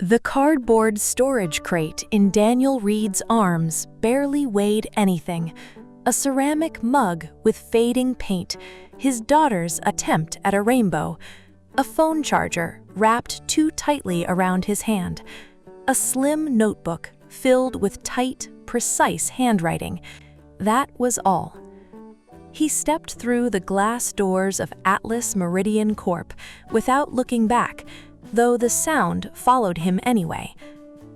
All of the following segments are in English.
The cardboard storage crate in Daniel Reed's arms barely weighed anything. A ceramic mug with fading paint, his daughter's attempt at a rainbow, a phone charger wrapped too tightly around his hand, a slim notebook filled with tight, precise handwriting. That was all. He stepped through the glass doors of Atlas Meridian Corp. Without looking back, though the sound followed him anyway.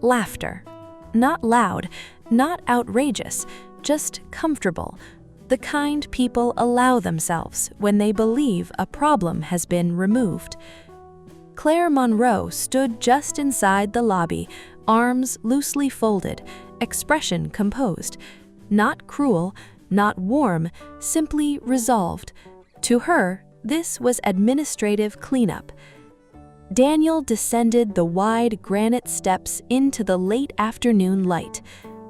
Laughter. Not loud, not outrageous, just comfortable. The kind people allow themselves when they believe a problem has been removed. Claire Monroe stood just inside the lobby, arms loosely folded, expression composed. Not cruel, not warm, simply resolved. To her, this was administrative cleanup. Daniel descended the wide granite steps into the late afternoon light.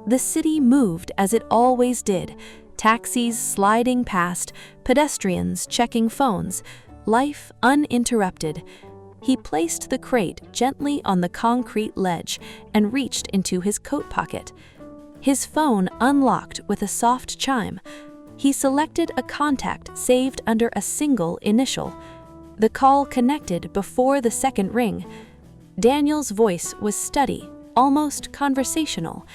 The city moved as it always did, taxis sliding past, pedestrians checking phones, life uninterrupted. He placed the crate gently on the concrete ledge and reached into his coat pocket. His phone unlocked with a soft chime. He selected a contact saved under a single initial. The call connected before the second ring. Daniel's voice was steady, almost conversational.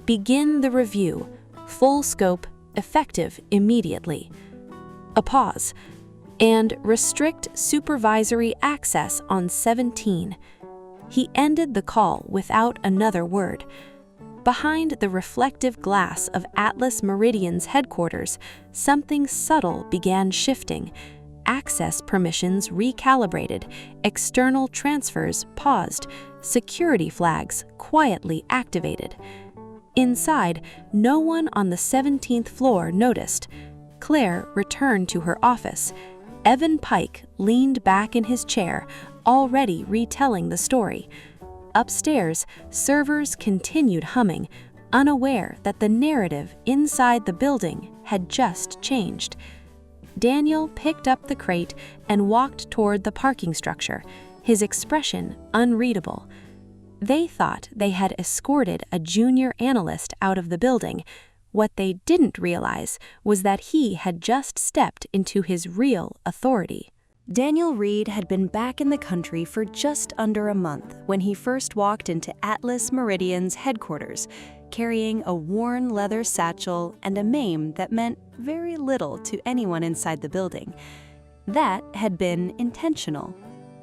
Begin the review, full scope, effective immediately. A pause. And restrict supervisory access on 17. He ended the call without another word. Behind the reflective glass of Atlas Meridian's headquarters, something subtle began shifting. Access permissions recalibrated, external transfers paused, security flags quietly activated. Inside, no one on the 17th floor noticed. Claire returned to her office. Evan Pike leaned back in his chair, already retelling the story. Upstairs, servers continued humming, unaware that the narrative inside the building had just changed. Daniel picked up the crate and walked toward the parking structure, his expression unreadable. They thought they had escorted a junior analyst out of the building. What they didn't realize was that he had just stepped into his real authority. Daniel Reed had been back in the country for just under a month when he first walked into Atlas Meridian's headquarters, carrying a worn leather satchel and a meme that meant very little to anyone inside the building. That had been intentional.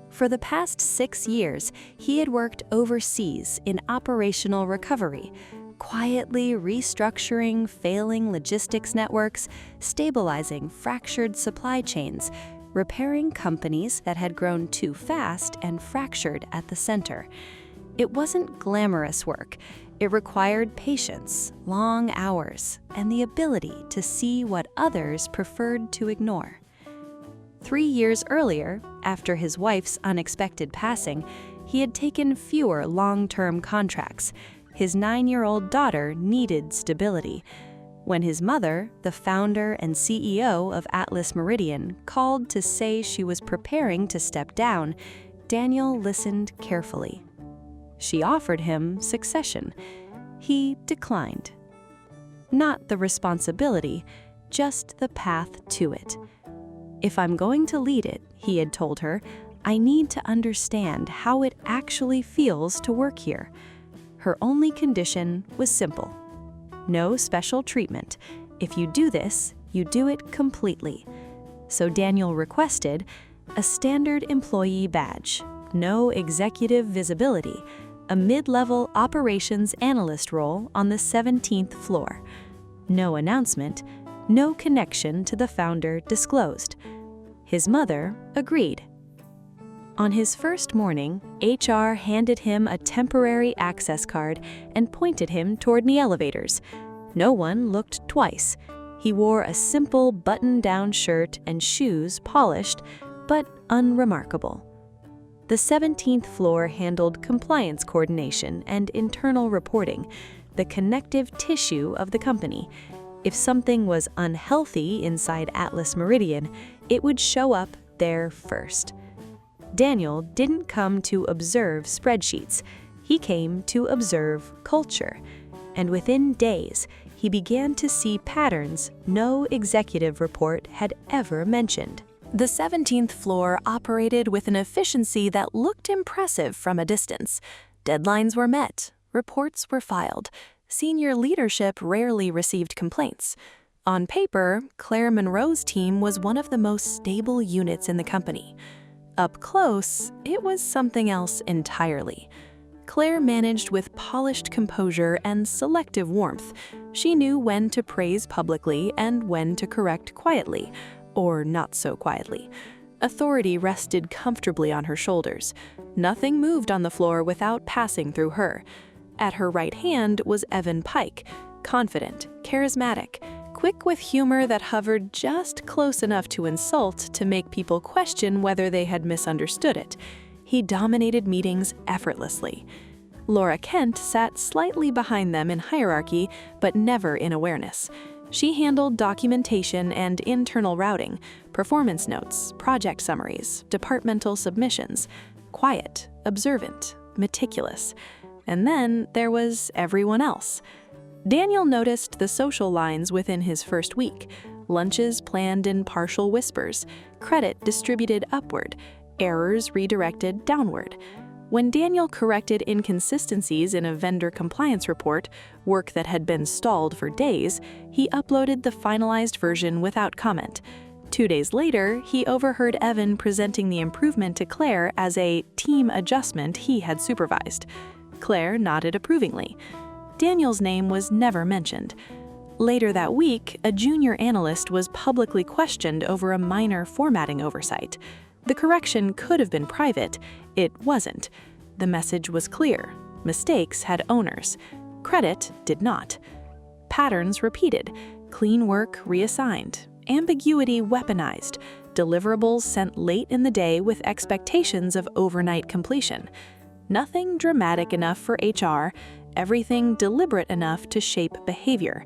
For the past 6 years, he had worked overseas in operational recovery, quietly restructuring failing logistics networks, stabilizing fractured supply chains, repairing companies that had grown too fast and fractured at the center. It wasn't glamorous work. It required patience, long hours, and the ability to see what others preferred to ignore. 3 years earlier, after his wife's unexpected passing, he had taken fewer long-term contracts. His 9-year-old daughter needed stability. When his mother, the founder and CEO of Atlas Meridian, called to say she was preparing to step down, Daniel listened carefully. She offered him succession. He declined. Not the responsibility, just the path to it. If I'm going to lead it, he had told her, I need to understand how it actually feels to work here. Her only condition was simple. No special treatment. If you do this, you do it completely. So Daniel requested a standard employee badge, no executive visibility, a mid-level operations analyst role on the 17th floor. No announcement, no connection to the founder disclosed. His mother agreed. On his first morning, HR handed him a temporary access card and pointed him toward the elevators. No one looked twice. He wore a simple button-down shirt and shoes polished, but unremarkable. The 17th floor handled compliance coordination and internal reporting, the connective tissue of the company. If something was unhealthy inside Atlas Meridian, it would show up there first. Daniel didn't come to observe spreadsheets. He came to observe culture. And within days, he began to see patterns no executive report had ever mentioned. The 17th floor operated with an efficiency that looked impressive from a distance. Deadlines were met, reports were filed, senior leadership rarely received complaints. On paper, Claire Monroe's team was one of the most stable units in the company. Up close, it was something else entirely. Claire managed with polished composure and selective warmth. She knew when to praise publicly and when to correct quietly, or not so quietly. Authority rested comfortably on her shoulders. Nothing moved on the floor without passing through her. At her right hand was Evan Pike, confident, charismatic, quick with humor that hovered just close enough to insult to make people question whether they had misunderstood it. He dominated meetings effortlessly. Laura Kent sat slightly behind them in hierarchy, but never in awareness. She handled documentation and internal routing, performance notes, project summaries, departmental submissions. Quiet, observant, meticulous. And then there was everyone else. Daniel noticed the social lines within his first week. Lunches planned in partial whispers, credit distributed upward, errors redirected downward. When Daniel corrected inconsistencies in a vendor compliance report, work that had been stalled for days, he uploaded the finalized version without comment. 2 days later, he overheard Evan presenting the improvement to Claire as a team adjustment he had supervised. Claire nodded approvingly. Daniel's name was never mentioned. Later that week, a junior analyst was publicly questioned over a minor formatting oversight. The correction could have been private. It wasn't. The message was clear. Mistakes had owners. Credit did not. Patterns repeated. Clean work reassigned. Ambiguity weaponized. Deliverables sent late in the day with expectations of overnight completion. Nothing dramatic enough for HR, everything deliberate enough to shape behavior.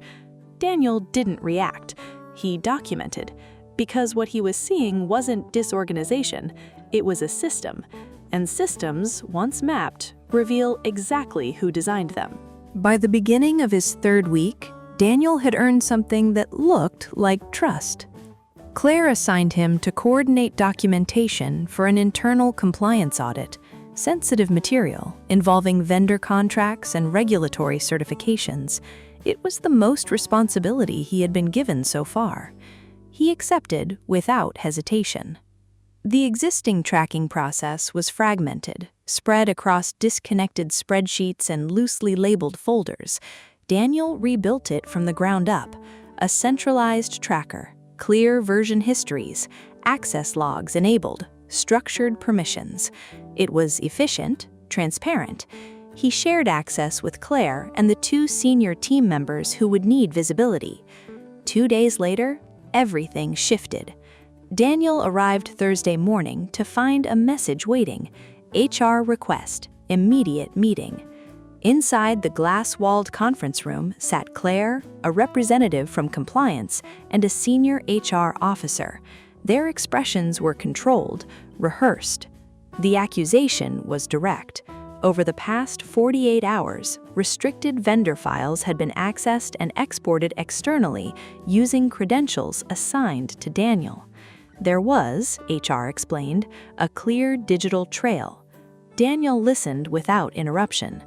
Daniel didn't react. He documented. Because what he was seeing wasn't disorganization, it was a system. And systems, once mapped, reveal exactly who designed them. By the beginning of his third week, Daniel had earned something that looked like trust. Claire assigned him to coordinate documentation for an internal compliance audit, sensitive material involving vendor contracts and regulatory certifications. It was the most responsibility he had been given so far. He accepted without hesitation. The existing tracking process was fragmented, spread across disconnected spreadsheets and loosely labeled folders. Daniel rebuilt it from the ground up, a centralized tracker, clear version histories, access logs enabled, structured permissions. It was efficient, transparent. He shared access with Claire and the 2 senior team members who would need visibility. 2 days later, everything shifted. Daniel arrived Thursday morning to find a message waiting. HR request, immediate meeting. Inside the glass-walled conference room sat Claire, a representative from compliance, and a senior HR officer. Their expressions were controlled, rehearsed. The accusation was direct. Over the past 48 hours, restricted vendor files had been accessed and exported externally using credentials assigned to Daniel. There was, HR explained, a clear digital trail. Daniel listened without interruption.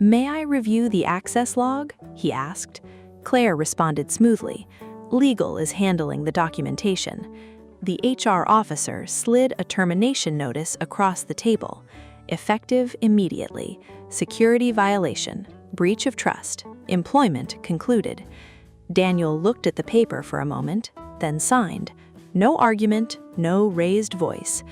"May I review the access log?" he asked. Claire responded smoothly. "Legal is handling the documentation." The HR officer slid a termination notice across the table. Effective immediately. Security violation. Breach of trust. Employment concluded. Daniel looked at the paper for a moment, then signed. No argument, no raised voice.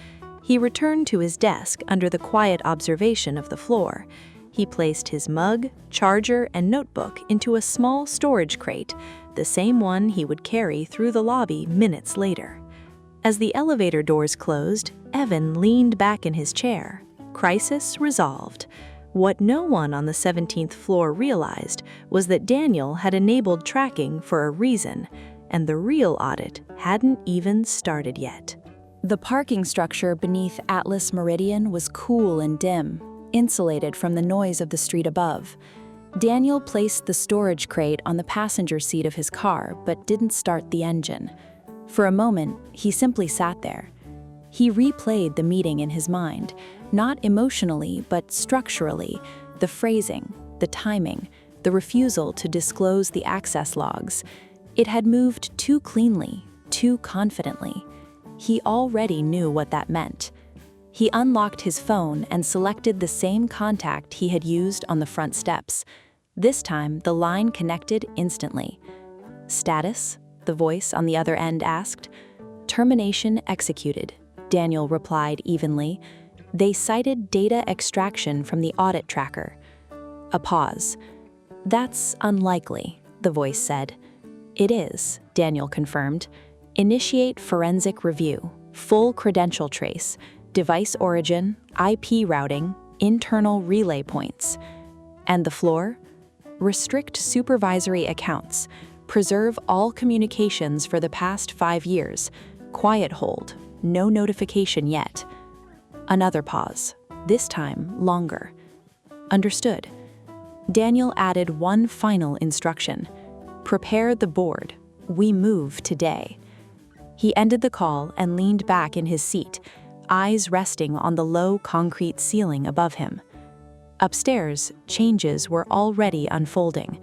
He returned to his desk under the quiet observation of the floor. He placed his mug, charger, and notebook into a small storage crate, the same one he would carry through the lobby minutes later. As the elevator doors closed, Evan leaned back in his chair. Crisis resolved. What no one on the 17th floor realized was that Daniel had enabled tracking for a reason, and the real audit hadn't even started yet. The parking structure beneath Atlas Meridian was cool and dim, insulated from the noise of the street above. Daniel placed the storage crate on the passenger seat of his car but didn't start the engine. For a moment, he simply sat there. He replayed the meeting in his mind, not emotionally but structurally, the phrasing, the timing, the refusal to disclose the access logs. It had moved too cleanly, too confidently. He already knew what that meant. He unlocked his phone and selected the same contact he had used on the front steps. This time, the line connected instantly. "Status?" the voice on the other end asked. "Termination executed," Daniel replied evenly. They cited data extraction from the audit tracker. A pause. "That's unlikely," the voice said. "It is," Daniel confirmed. "Initiate forensic review, full credential trace, device origin, IP routing, internal relay points." And the floor? "Restrict supervisory accounts. Preserve all communications for the past 5 years. Quiet hold. No notification yet." Another pause, this time longer. "Understood." Daniel added one final instruction. "Prepare the board. We move today." He ended the call and leaned back in his seat, eyes resting on the low concrete ceiling above him. Upstairs, changes were already unfolding.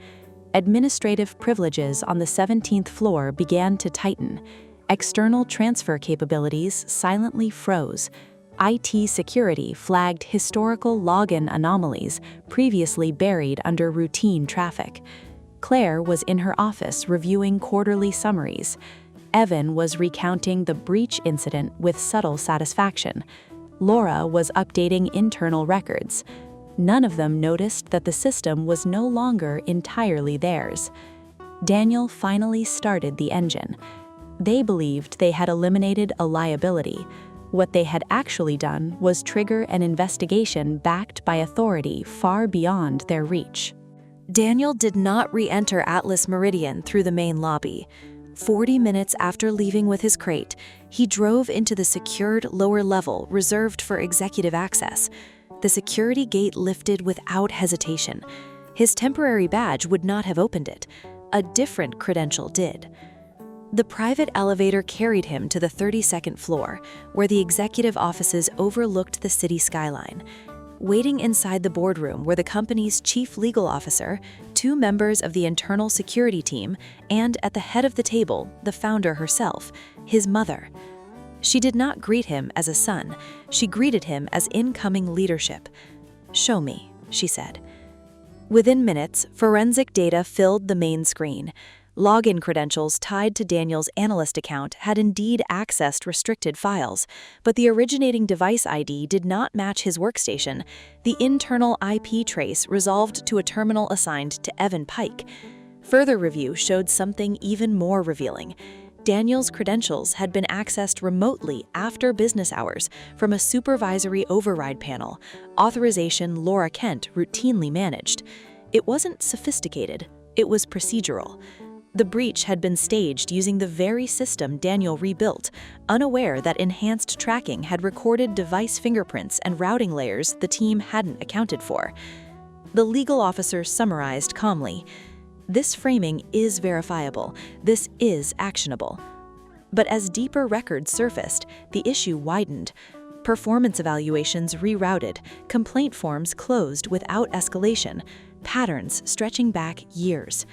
Administrative privileges on the 17th floor began to tighten. External transfer capabilities silently froze. IT security flagged historical login anomalies previously buried under routine traffic. Claire was in her office reviewing quarterly summaries. Evan was recounting the breach incident with subtle satisfaction. Laura was updating internal records. None of them noticed that the system was no longer entirely theirs. Daniel finally started the engine. They believed they had eliminated a liability. What they had actually done was trigger an investigation backed by authority far beyond their reach. Daniel did not re-enter Atlas Meridian through the main lobby. 40 minutes after leaving with his crate, he drove into the secured lower level reserved for executive access. The security gate lifted without hesitation. His temporary badge would not have opened it. A different credential did. The private elevator carried him to the 32nd floor, where the executive offices overlooked the city skyline. Waiting inside the boardroom were the company's chief legal officer, 2 members of the internal security team, and at the head of the table, the founder herself, his mother. She did not greet him as a son. She greeted him as incoming leadership. "Show me," she said. Within minutes, forensic data filled the main screen. Login credentials tied to Daniel's analyst account had indeed accessed restricted files, but the originating device ID did not match his workstation. The internal IP trace resolved to a terminal assigned to Evan Pike. Further review showed something even more revealing. Daniel's credentials had been accessed remotely after business hours from a supervisory override panel, authorization Laura Kent routinely managed. It wasn't sophisticated, it was procedural. The breach had been staged using the very system Daniel rebuilt, unaware that enhanced tracking had recorded device fingerprints and routing layers the team hadn't accounted for. The legal officer summarized calmly, "This framing is verifiable. This is actionable." But as deeper records surfaced, the issue widened. Performance evaluations rerouted, complaint forms closed without escalation, patterns stretching back years.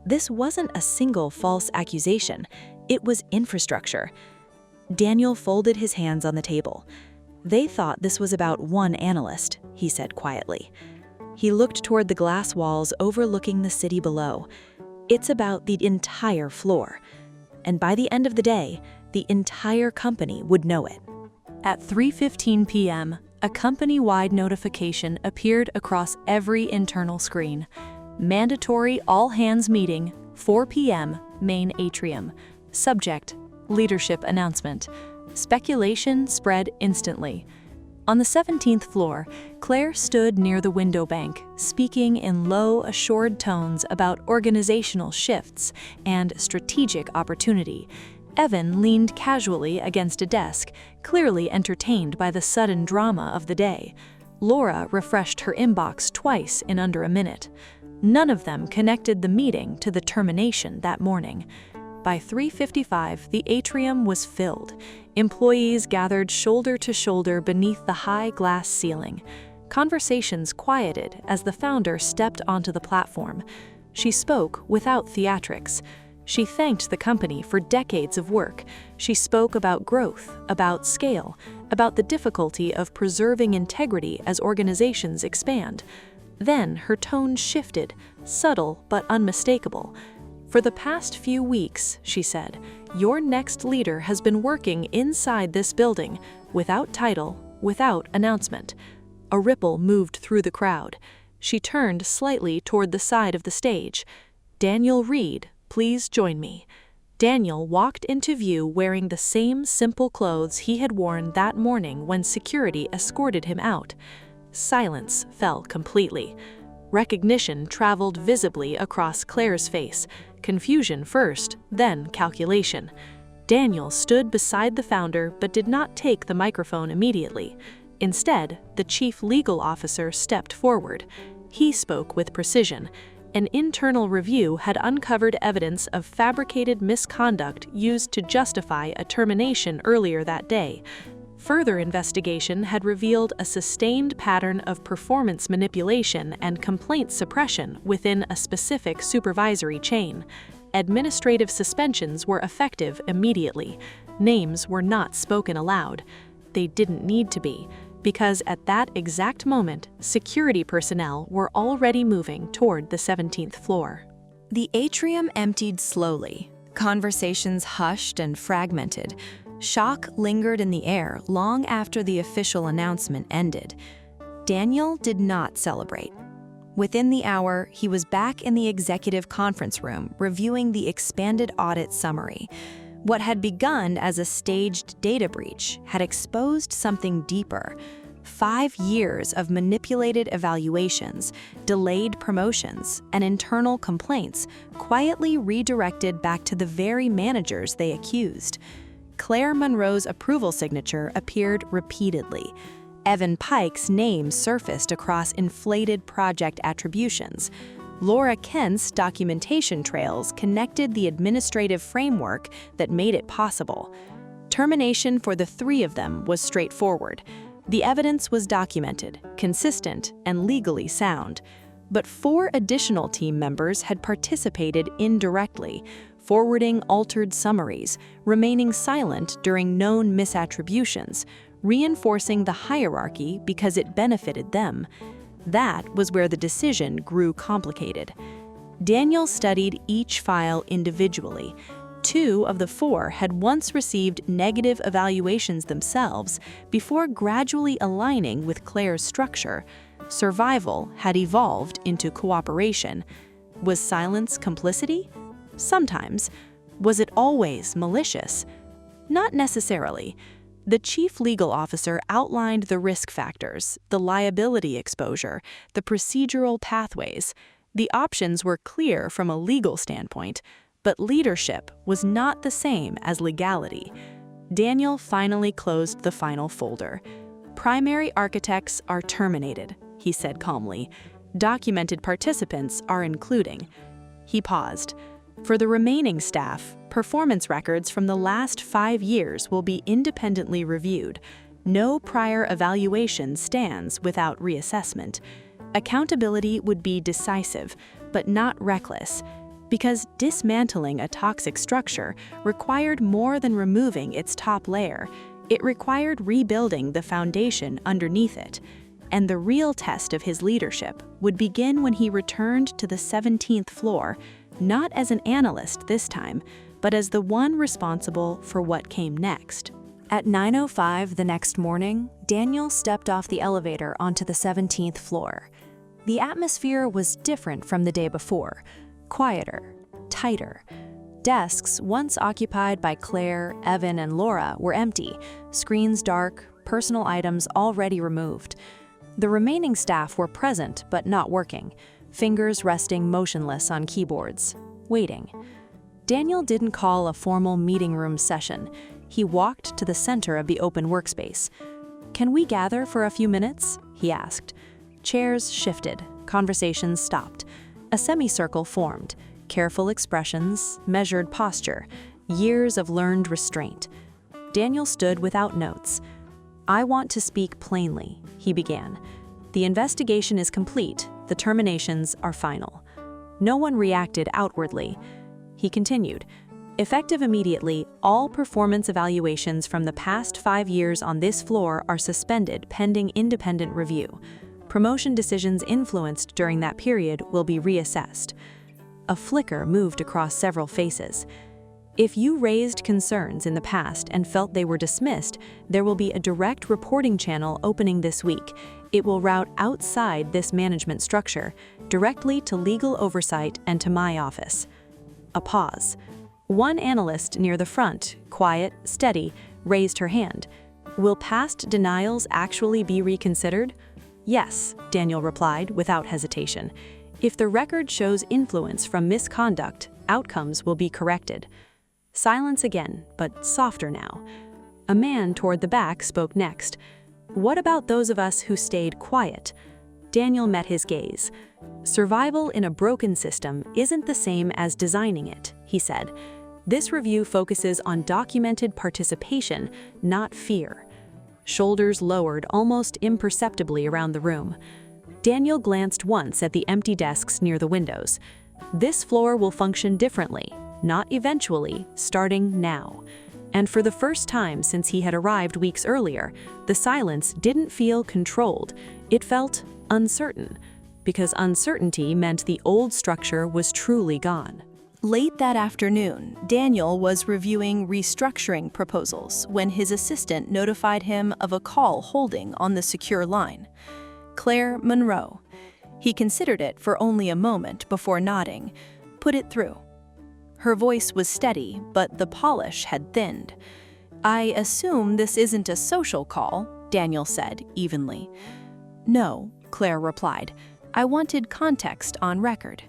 This wasn't a single false accusation, it was infrastructure. Daniel folded his hands on the table. "They thought this was about one analyst," he said quietly. He looked toward the glass walls overlooking the city below. "It's about the entire floor. And by the end of the day, the entire company would know it." At 3:15 p.m., a company-wide notification appeared across every internal screen. Mandatory all-hands meeting, 4 p.m., main atrium. Subject, leadership announcement. Speculation spread instantly. On the 17th floor, Claire stood near the window bank, speaking in low, assured tones about organizational shifts and strategic opportunity. Evan leaned casually against a desk, clearly entertained by the sudden drama of the day. Laura refreshed her inbox twice in under a minute. None of them connected the meeting to the termination that morning. By 3:55, the atrium was filled. Employees gathered shoulder to shoulder beneath the high glass ceiling. Conversations quieted as the founder stepped onto the platform. She spoke without theatrics. She thanked the company for decades of work. She spoke about growth, about scale, about the difficulty of preserving integrity as organizations expand. Then her tone shifted, subtle but unmistakable. "For the past few weeks," she said, "your next leader has been working inside this building, without title, without announcement." A ripple moved through the crowd. She turned slightly toward the side of the stage. "Daniel Reed, please join me." Daniel walked into view wearing the same simple clothes he had worn that morning when security escorted him out. Silence fell completely. Recognition traveled visibly across Claire's face, confusion first, then calculation. Daniel stood beside the founder but did not take the microphone immediately. Instead, the chief legal officer stepped forward. He spoke with precision. An internal review had uncovered evidence of fabricated misconduct used to justify a termination earlier that day. Further investigation had revealed a sustained pattern of performance manipulation and complaint suppression within a specific supervisory chain. Administrative suspensions were effective immediately. Names were not spoken aloud. They didn't need to be, because at that exact moment, security personnel were already moving toward the 17th floor. The atrium emptied slowly. Conversations hushed and fragmented. Shock lingered in the air long after the official announcement ended. Daniel did not celebrate. Within the hour, he was back in the executive conference room reviewing the expanded audit summary. What had begun as a staged data breach had exposed something deeper. 5 years of manipulated evaluations, delayed promotions, and internal complaints quietly redirected back to the very managers they accused. Claire Monroe's approval signature appeared repeatedly. Evan Pike's name surfaced across inflated project attributions. Laura Kent's documentation trails connected the administrative framework that made it possible. Termination for the 3 of them was straightforward. The evidence was documented, consistent, and legally sound. But 4 additional team members had participated indirectly, forwarding altered summaries, remaining silent during known misattributions, reinforcing the hierarchy because it benefited them. That was where the decision grew complicated. Daniel studied each file individually. 2 of the 4 had once received negative evaluations themselves before gradually aligning with Claire's structure. Survival had evolved into cooperation. Was silence complicity? Sometimes. Was it always malicious? Not necessarily. The chief legal officer outlined the risk factors, the liability exposure, the procedural pathways. The options were clear from a legal standpoint, but leadership was not the same as legality. Daniel finally closed the final folder. "Primary architects are terminated," he said calmly. "Documented participants are including." He paused. "For the remaining staff, performance records from the last 5 years will be independently reviewed. No prior evaluation stands without reassessment. Accountability would be decisive, but not reckless, because dismantling a toxic structure required more than removing its top layer. It required rebuilding the foundation underneath it. And the real test of his leadership would begin when he returned to the 17th floor, not as an analyst this time, but as the one responsible for what came next. At 9:05 the next morning, Daniel stepped off the elevator onto the 17th floor. The atmosphere was different from the day before, quieter, tighter. Desks once occupied by Claire, Evan, and Laura were empty, screens dark, personal items already removed. The remaining staff were present but not working, fingers resting motionless on keyboards, waiting. Daniel didn't call a formal meeting room session. He walked to the center of the open workspace. "Can we gather for a few minutes?" he asked. Chairs shifted, conversations stopped. A semicircle formed, careful expressions, measured posture, years of learned restraint. Daniel stood without notes. "I want to speak plainly," he began. "The investigation is complete, the terminations are final." No one reacted outwardly. He continued, "Effective immediately, all performance evaluations from the past 5 years on this floor are suspended pending independent review. Promotion decisions influenced during that period will be reassessed." A flicker moved across several faces. "If you raised concerns in the past and felt they were dismissed, there will be a direct reporting channel opening this week. It will route outside this management structure, directly to legal oversight and to my office." A pause. One analyst near the front, quiet, steady, raised her hand. "Will past denials actually be reconsidered?" "Yes," Daniel replied without hesitation. "If the record shows influence from misconduct, outcomes will be corrected." Silence again, but softer now. A man toward the back spoke next. "What about those of us who stayed quiet?" Daniel met his gaze. "Survival in a broken system isn't the same as designing it," he said. "This review focuses on documented participation, not fear." Shoulders lowered almost imperceptibly around the room. Daniel glanced once at the empty desks near the windows. "This floor will function differently, not eventually, starting now." And for the first time since he had arrived weeks earlier, the silence didn't feel controlled. It felt uncertain, because uncertainty meant the old structure was truly gone. Late that afternoon, Daniel was reviewing restructuring proposals when his assistant notified him of a call holding on the secure line. Claire Monroe. He considered it for only a moment before nodding. "Put it through." Her voice was steady, but the polish had thinned. "I assume this isn't a social call," Daniel said evenly. "No," Claire replied. "I wanted context on record."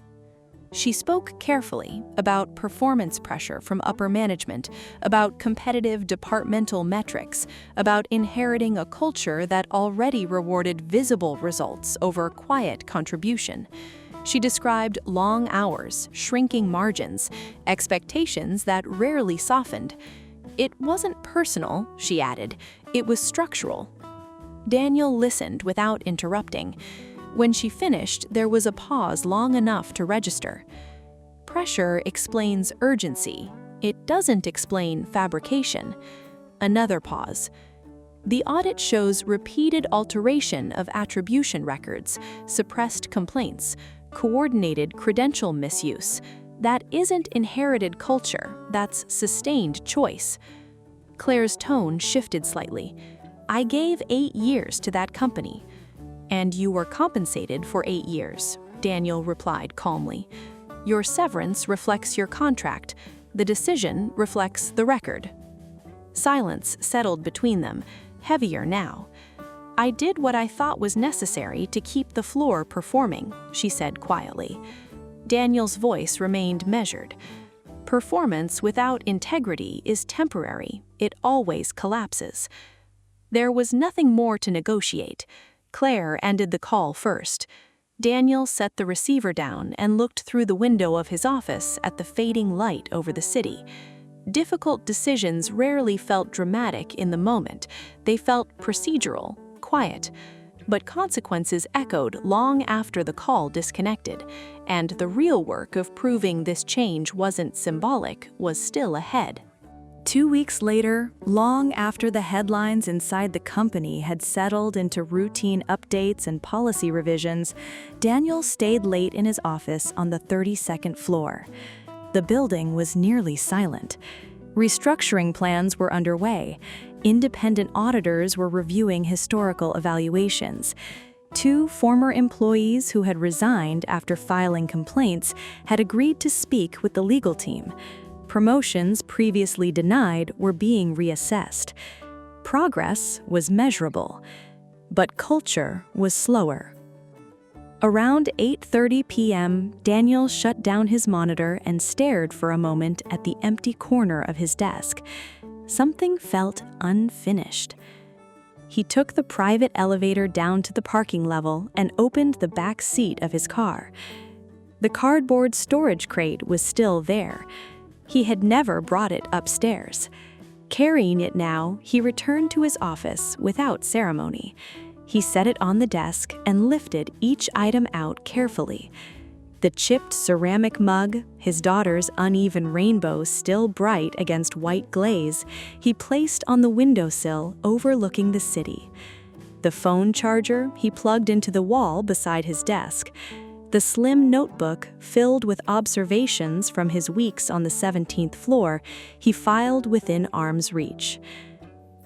She spoke carefully about performance pressure from upper management, about competitive departmental metrics, about inheriting a culture that already rewarded visible results over quiet contribution. She described long hours, shrinking margins, expectations that rarely softened. "It wasn't personal," she added. "It was structural." Daniel listened without interrupting. When she finished, there was a pause long enough to register. "Pressure explains urgency. It doesn't explain fabrication." Another pause. "The audit shows repeated alteration of attribution records, suppressed complaints, coordinated credential misuse. That isn't inherited culture, that's sustained choice." Claire's tone shifted slightly. "I gave 8 years to that company." "And you were compensated for 8 years," Daniel replied calmly. "Your severance reflects your contract. The decision reflects the record." Silence settled between them, heavier now. "I did what I thought was necessary to keep the floor performing," she said quietly. Daniel's voice remained measured. "Performance without integrity is temporary. It always collapses." There was nothing more to negotiate. Claire ended the call first. Daniel set the receiver down and looked through the window of his office at the fading light over the city. Difficult decisions rarely felt dramatic in the moment. They felt procedural, quiet. But consequences echoed long after the call disconnected, and the real work of proving this change wasn't symbolic was still ahead. 2 weeks later, long after the headlines inside the company had settled into routine updates and policy revisions, Daniel stayed late in his office on the 32nd floor. The building was nearly silent. Restructuring plans were underway. Independent auditors were reviewing historical evaluations. 2 former employees who had resigned after filing complaints had agreed to speak with the legal team. Promotions previously denied were being reassessed. Progress was measurable, but culture was slower. Around 8:30 p.m., Daniel shut down his monitor and stared for a moment at the empty corner of his desk. Something felt unfinished. He took the private elevator down to the parking level and opened the back seat of his car. The cardboard storage crate was still there. He had never brought it upstairs. Carrying it now, he returned to his office without ceremony. He set it on the desk and lifted each item out carefully. The chipped ceramic mug, his daughter's uneven rainbow still bright against white glaze, he placed on the windowsill overlooking the city. The phone charger he plugged into the wall beside his desk. The slim notebook, filled with observations from his weeks on the 17th floor, he filed within arm's reach.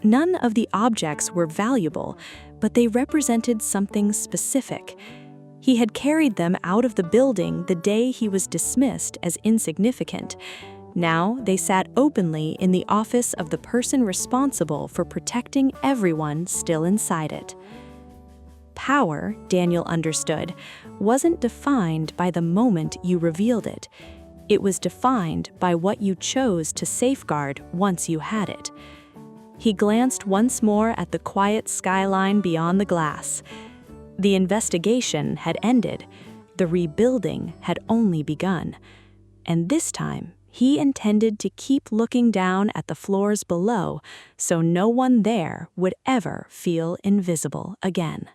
None of the objects were valuable, but they represented something specific. He had carried them out of the building the day he was dismissed as insignificant. Now they sat openly in the office of the person responsible for protecting everyone still inside it. Power, Daniel understood, wasn't defined by the moment you revealed it. It was defined by what you chose to safeguard once you had it. He glanced once more at the quiet skyline beyond the glass. The investigation had ended. The rebuilding had only begun. And this time, he intended to keep looking down at the floors below so no one there would ever feel invisible again.